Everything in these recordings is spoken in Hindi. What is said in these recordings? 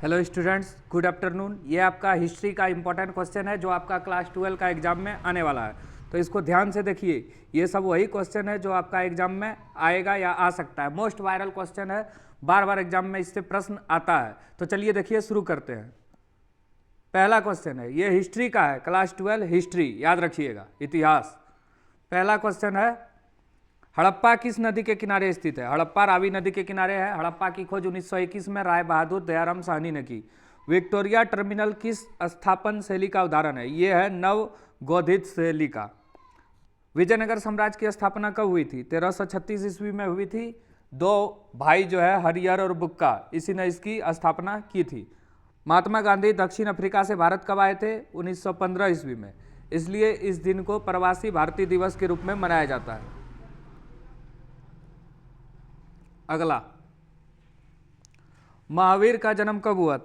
Hello students, good afternoon. ये आपका हिस्ट्री का इंपॉर्टेंट क्वेश्चन है जो आपका क्लास 12 का एग्जाम में आने वाला है। तो इसको ध्यान से देखिए। ये सब वही क्वेश्चन है जो आपका एग्जाम में आएगा या आ सकता है। मोस्ट वायरल क्वेश्चन है, बार बार एग्जाम में इससे प्रश्न आता है। तो चलिए देखिए, शुरू करते हैं। पहला क्वेश्चन है, ये हिस्ट्री का है, क्लास 12 हिस्ट्री, याद रखिएगा, इतिहास। पहला क्वेश्चन है, हड़प्पा किस नदी के किनारे स्थित है? हड़प्पा रावी नदी के किनारे है। हड़प्पा की खोज 1921 में राय बहादुर दयाराम साहनी ने की। विक्टोरिया टर्मिनल किस स्थापन शैली का उदाहरण है? यह है नव गौधित शैली का। विजयनगर साम्राज्य की स्थापना कब हुई थी? 1336 ईस्वी में हुई थी। दो भाई जो है हरिहर और बुक्का, इसी ने इसकी स्थापना की थी। महात्मा गांधी दक्षिण अफ्रीका से भारत कब आए थे? 1915 ईस्वी में। इसलिए इस दिन को प्रवासी भारतीय दिवस के रूप में मनाया जाता है। अगला, महावीर का जन्म कब हुआ,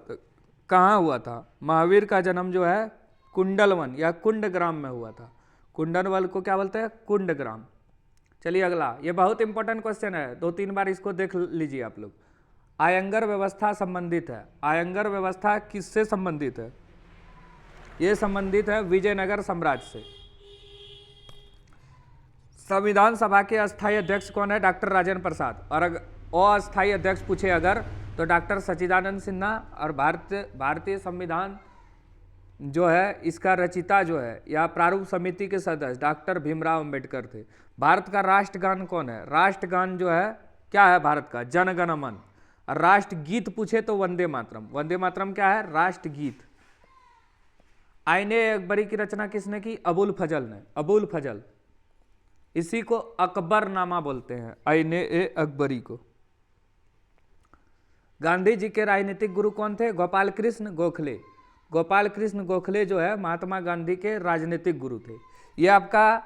कहाँ हुआ था? महावीर का जन्म जो है कुंडलवन या कुंडग्राम में हुआ था। कुंडलवन को क्या बोलते हैं? कुंडग्राम। चलिए अगला, ये बहुत इंपॉर्टेंट क्वेश्चन है, 2-3 बार इसको देख लीजिए आप लोग। आयंगर व्यवस्था संबंधित है। आयंगर व्यवस्था किससे संबंधित है? ये संबंधित है विजयनगर साम्राज्य से। संविधान सभा के अस्थायी अध्यक्ष कौन है? डॉक्टर राजेंद्र प्रसाद। और अस्थायी अध्यक्ष पूछे अगर, तो डॉक्टर सच्चिदानंद सिन्हा। और भारतीय संविधान जो है इसका रचिता जो है या प्रारूप समिति के सदस्य डॉक्टर भीमराव अंबेडकर थे। भारत का राष्ट्रगान कौन है? राष्ट्रगान जो है क्या है भारत का? जन गण मन। और राष्ट्रगीत पूछे तो वंदे मातरम। वंदे मातरम क्या है? राष्ट्रगीत। आईने अकबरी की रचना किसने की? अबुल फजल ने। अबुल फजल, इसी को अकबरनामा बोलते हैं, आईने ए अकबरी को। गांधी जी के राजनीतिक गुरु कौन थे? गोपाल कृष्ण गोखले। गोपाल कृष्ण गोखले जो है महात्मा गांधी के राजनीतिक गुरु थे। ये आपका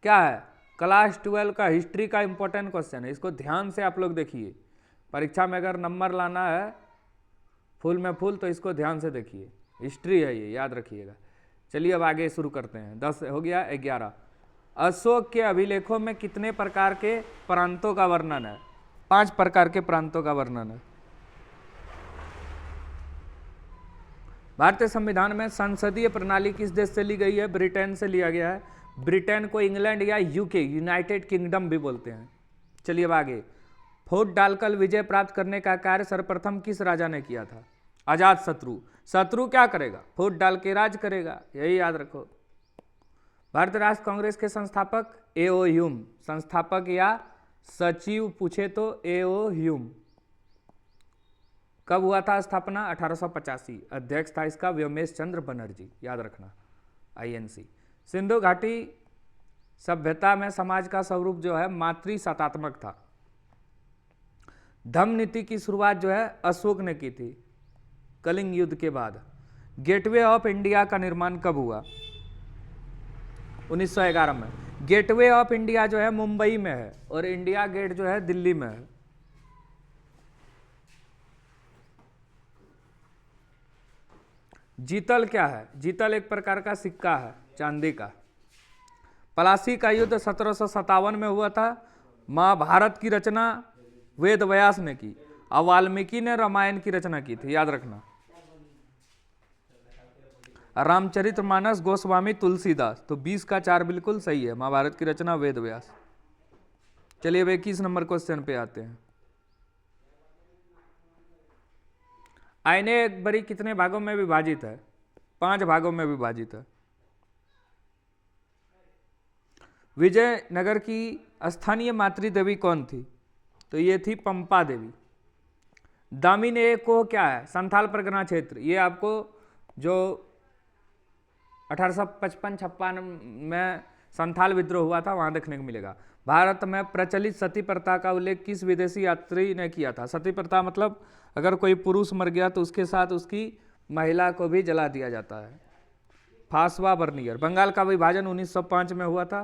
क्या है? क्लास 12 का हिस्ट्री का इंपॉर्टेंट क्वेश्चन है। इसको ध्यान से आप लोग देखिए। परीक्षा में अगर नंबर लाना है फुल में फुल तो इसको ध्यान से देखिए। हिस्ट्री है ये, याद रखिएगा। चलिए अब आगे शुरू करते हैं। 10 हो गया। 11, अशोक के अभिलेखों में कितने प्रकार के प्रांतों का वर्णन है? 5 प्रकार के प्रांतों का वर्णन है। भारतीय संविधान में संसदीय प्रणाली किस देश से ली गई है? ब्रिटेन से लिया गया है। ब्रिटेन को इंग्लैंड या यूके यूनाइटेड किंगडम भी बोलते हैं। चलिए अब आगे, फौज डालकर विजय प्राप्त करने का कार्य सर्वप्रथम किस राजा ने किया था? अजात शत्रु। शत्रु क्या करेगा? फौज डाल के राज करेगा, यही याद रखो। भारतीय राष्ट्र कांग्रेस के संस्थापक एओ ह्यूम। संस्थापक या सचिव पूछे तो एओ ह्यूम। कब हुआ था स्थापना? 1885। अध्यक्ष था इसका व्योमेश चंद्र बनर्जी, याद रखना, आईएनसी। सिंधु घाटी सभ्यता में समाज का स्वरूप जो है मातृसत्तात्मक था। धम्म नीति की शुरुआत जो है अशोक ने की थी कलिंग युद्ध के बाद। गेटवे ऑफ इंडिया का निर्माण कब हुआ? 1911 में। गेटवे ऑफ इंडिया जो है मुंबई में है और इंडिया गेट जो है दिल्ली में है। जीतल क्या है? जीतल एक प्रकार का सिक्का है, चांदी का। पलासी का युद्ध 1757 में हुआ था। महाभारत की रचना वेद व्यास ने की और वाल्मीकि ने रामायण की रचना की थी, याद रखना। रामचरितमानस गोस्वामी तुलसीदास। तो 20 का 4 बिल्कुल सही है। महाभारत की रचना वेद व्यास। चलिए अब 21 नंबर क्वेश्चन पे आते हैं। आईने अकबरी कितने भागों में विभाजित है? 5 भागों में विभाजित है। विजयनगर की स्थानीय मातृ देवी कौन थी? तो ये थी पंपा देवी। दामिनी को क्या है? संथाल परगना क्षेत्र। ये आपको जो 1855-56 में संथाल विद्रोह हुआ था वहां देखने को मिलेगा। भारत में प्रचलित सती प्रथा का उल्लेख किस विदेशी यात्री ने किया था? सती प्रथा मतलब अगर कोई पुरुष मर गया तो उसके साथ उसकी महिला को भी जला दिया जाता है। फास्वा बर्नियर। बंगाल का विभाजन 1905 में हुआ था।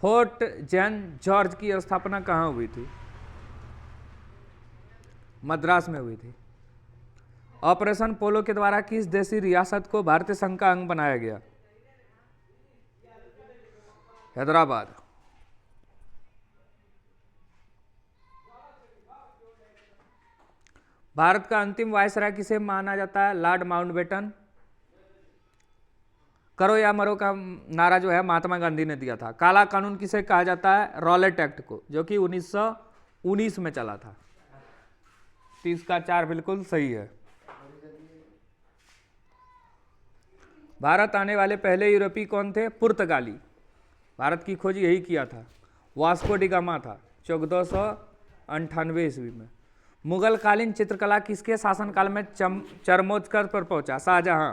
फोर्ट सेंट जॉर्ज की स्थापना कहाँ हुई थी? मद्रास में हुई थी। ऑपरेशन पोलो के द्वारा किस देशी रियासत को भारतीय संघ का अंग बनाया गया? हैदराबाद। भारत का अंतिम वायसराय किसे माना जाता है? Lord Mountbatten. करो या मरो का नारा जो है महात्मा गांधी ने दिया था। काला कानून किसे कहा जाता है? रॉलेट एक्ट को, जो कि 1919 में चला था। 30 का 4 बिल्कुल सही है। भारत आने वाले पहले यूरोपीय कौन थे? पुर्तगाली। भारत की खोज यही किया था। वास्को डी गामा था 1498 ईस्वी में। मुगल कालीन चित्रकला किसके शासनकाल में चरमोत्कर्ष पर पहुंचा? शाहजहां,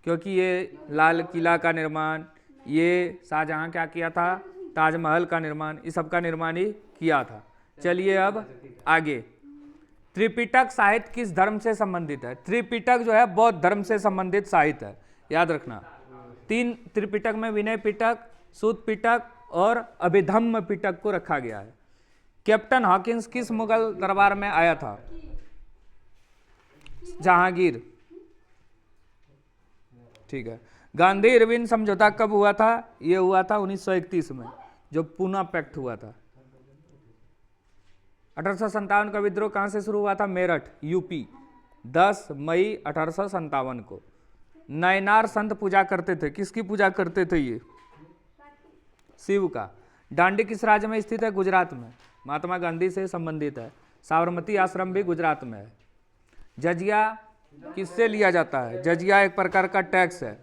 क्योंकि ये लाल किला का निर्माण, ये शाहजहां क्या किया था? ताजमहल का निर्माण, इस सब का निर्माण ही किया था। चलिए अब आगे। त्रिपिटक साहित्य किस धर्म से संबंधित है? त्रिपिटक जो है बौद्ध धर्म से संबंधित साहित्य है, याद रखना। 3 त्रिपिटक में विनय पिटक, सूत पिटक और अभिधम्म पिटक को रखा गया है। कैप्टन हॉकिंस किस मुगल दरबार में आया था? जहांगीर। ठीक है। गांधी इरविन समझौता कब हुआ था? यह हुआ था 1931 में, जो पूना पैक्ट हुआ था। 1857 का विद्रोह कहां से शुरू हुआ था? मेरठ, यूपी, 10 मई 1857 को। नयनार संत पूजा करते थे, किसकी पूजा करते थे ये? शिव का। डांडी किस राज्य में स्थित है? गुजरात में, महात्मा गांधी से संबंधित है। साबरमती आश्रम भी गुजरात में है। जजिया किससे लिया जाता है? जजिया एक प्रकार का टैक्स है,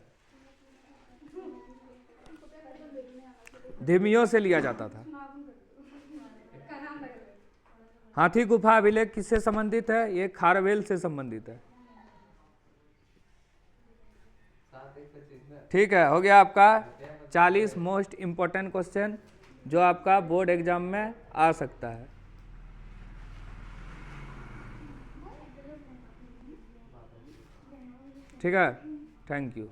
धिमियों से लिया जाता था। हाथी गुफा अभिलेख किससे संबंधित है? ये खारवेल से संबंधित है। ठीक है, हो गया आपका 40 मोस्ट इंपॉर्टेंट क्वेश्चन जो आपका बोर्ड एग्जाम में आ सकता है। ठीक है, थैंक यू।